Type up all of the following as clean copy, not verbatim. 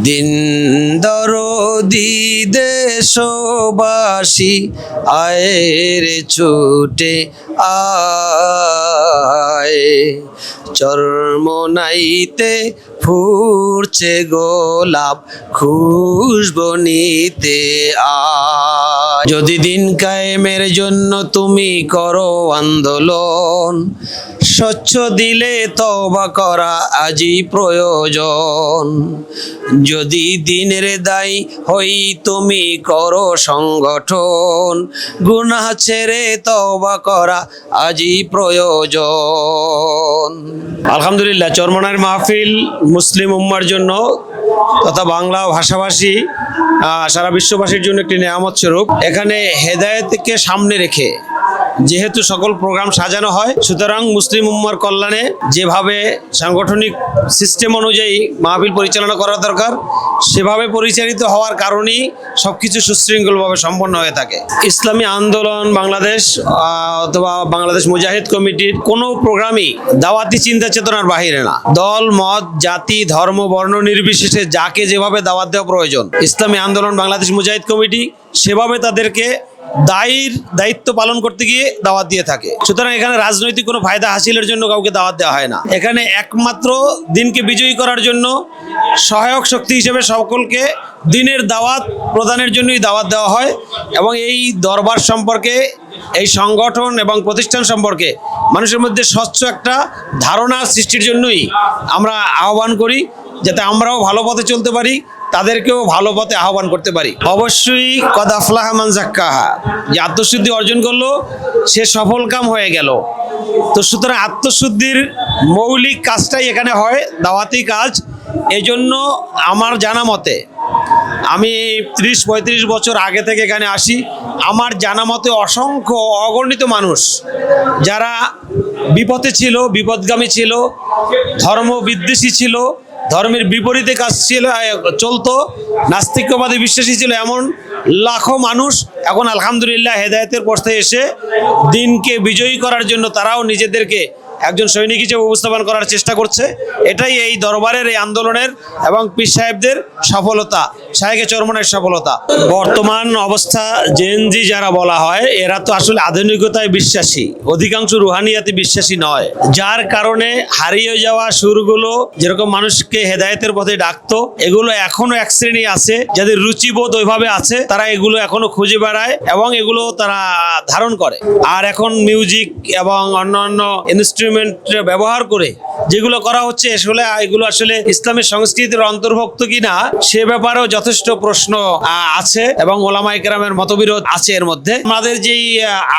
দিন দরদি দেশবাসী আয়ের ছুটে আয়, চরমনাইতে ফুটছে গোলাপ খুশবু নিতে আয়। যদি দিন কায়েমের জন্য তুমি করো আন্দোলন, স্বচ্ছ দিলে তওবা করা আজই প্রয়োজন। যদি দিনের দায়ী হই তুমি করো সংগঠন, গুনাহ ছেড়ে তওবা করা আজই প্রয়োজন। আলহামদুলিল্লাহ, চরমনাইয়ের মাহফিল মুসলিম উম্মার জন্য তথা বাংলা ভাষাভাষী সারা বিশ্ববাসীর জন্য একটি নেয়ামত স্বরূপ। এখানে হেদায়েতকে সামনে রেখে যেহেতু সকল প্রোগ্রাম সাজানো হয়, সুতরাং মুসলিম উম্মার কল্যাণে যেভাবে সাংগঠনিক সিস্টেম অনুযায়ী মাহফিল পরিচালনা করা দরকার, সেভাবে পরিচালিত হওয়ার কারণেই সবকিছু সুশৃঙ্খলভাবে সম্পন্ন হয়ে থাকে। ইসলামী আন্দোলন বাংলাদেশ অথবা বাংলাদেশ মুজাহিদ কমিটির কোনো প্রোগ্রামই দাওয়াতি চিন্তা চেতনার বাহিরে না। দল মত জাতি ধর্ম বর্ণ নির্বিশেষে যাকে যেভাবে দাওয়াত দেওয়া প্রয়োজন, ইসলামী আন্দোলন বাংলাদেশ মুজাহিদ কমিটি সেভাবে তাদেরকে দায়িত্ব পালন করতে গিয়ে দাওয়াত দিয়ে থাকে। সুতরাং এখানে রাজনৈতিক কোনো ফায়দা হাসিলের জন্য কাউকে দাওয়াত দেওয়া হয় না। এখানে একমাত্র দিনকে বিজয়ী করার জন্য সহায়ক শক্তি হিসেবে সকলকে দিনের দাওয়াত প্রদানের জন্যই দাওয়াত দেওয়া হয়। এবং এই দরবার সম্পর্কে, এই সংগঠন এবং প্রতিষ্ঠান সম্পর্কে মানুষের মধ্যে স্বচ্ছ একটা ধারণা সৃষ্টির জন্যই আমরা আহ্বান করি, যাতে আমরাও ভালো পথে চলতে পারি, তাদেরকেও ভালো পথে আহ্বান করতে পারি। অবশ্যই কদ আফলাহা মান যাক্কাহা, যে আত্মশুদ্ধি অর্জন করলো সে সফল কাম হয়ে গেল। তো সুতরাং আত্মশুদ্ধির মৌলিক কাজটাই এখানে হয়, দাওয়াতি কাজ। এজন্য আমার জানা মতে, আমি 30-35 বছর আগে থেকে এখানে আসি, আমার জানা মতে অসংখ্য অগণিত মানুষ যারা বিপথে ছিল, বিপদগামী ছিল, ধর্ম বিদ্বেষী ছিল, ধর্মের বিপরীতে কাজ চলতো, নাস্তিকবাদী বিশ্বাসী ছিল, এমন লাখো মানুষ এখন আলহামদুলিল্লাহ হেদায়েতের পথে এসে দিনকে বিজয়ী করার জন্য তারাও নিজেদেরকে একজন সৈনিক হিসেবে উপস্থাপন করার চেষ্টা করছে। এটাই এই দরবারের, এই আন্দোলনের এবং পীর সাহেবদের সফলতা, শায়েখে চরমনাইয়ের সফলতা। বর্তমান অবস্থা জেনজি যারা বলা হয়, এরা তো আসলে আধুনিকতায় বিশ্বাসী, অধিকাংশ রুহানিয়াতে বিশ্বাসী নয়। যার কারণে হারিয়ে যাওয়া সুরগুলো যেরকম মানুষকে হেদায়েতের পথে ডাকতো, এগুলো এখনো এক শ্রেণী আছে যাদের রুচিবোধ ওইভাবে আছে, তারা এগুলো এখনো খুঁজে বেড়ায় এবং এগুলো তারা ধারণ করে। আর এখন মিউজিক এবং অন্যান্য ইনস্ট্রুমেন্ট ব্যবহার করে যেগুলো করা হচ্ছে, এগুলো আসলে ইসলামের সংস্কৃতির অন্তর্ভুক্ত কিনা সে ব্যাপারেও যথেষ্ট প্রশ্ন আছে এবং ওলামায়ে কেরামের মতবিরোধ আছে এর মধ্যে। আমাদের যেই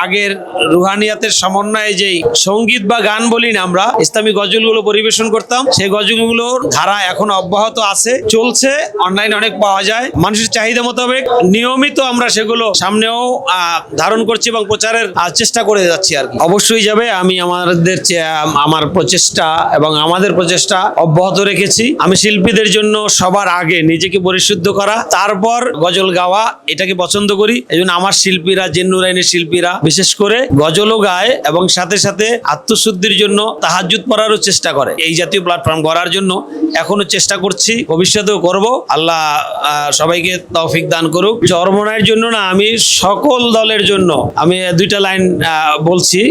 আগের রুহানিয়াতের সমন্বয়ে যেই সঙ্গীত বা গান বলি না আমরা, ইসলামী গজলগুলো পরিবেশন করতাম, সেই গজলগুলোর ধারা এখনো অব্যাহত আছে, চলছে, অনলাইনে অনেক পাওয়া যায়। মানুষের চাহিদা মোতাবেক নিয়মিত আমরা সেগুলো সামনেও ধারণ করছি এবং প্রচারের চেষ্টা করে যাচ্ছি আর কি। অবশ্যই যাবে। আমি আমার প্রচেষ্টা এবং আমাদের প্রচেষ্টা অব্যাহত রেখেছি। আমি শিল্পীদের জন্য সবার আগে নিজেকে পরিশুদ্ধ করা, তারপর গজল গাওয়া, এটাকে পছন্দ করি। এই জন্য আমার শিল্পীরা, জিন্নুরাইনের শিল্পীরা বিশেষ করে গজলও গায় এবং সাথে সাথে আত্মশুদ্ধির জন্য তাহাজ্জুদ পড়ারও চেষ্টা করে। এই জাতীয় প্ল্যাটফর্ম গড়ার জন্য এখনো চেষ্টা করছি, ভবিষ্যতেও করব। আল্লাহ সবাইকে তৌফিক দান করুক। চরমনাইয়ের জন্য না, আমি সকল দলের জন্য আমি 2টা লাইন বলছি।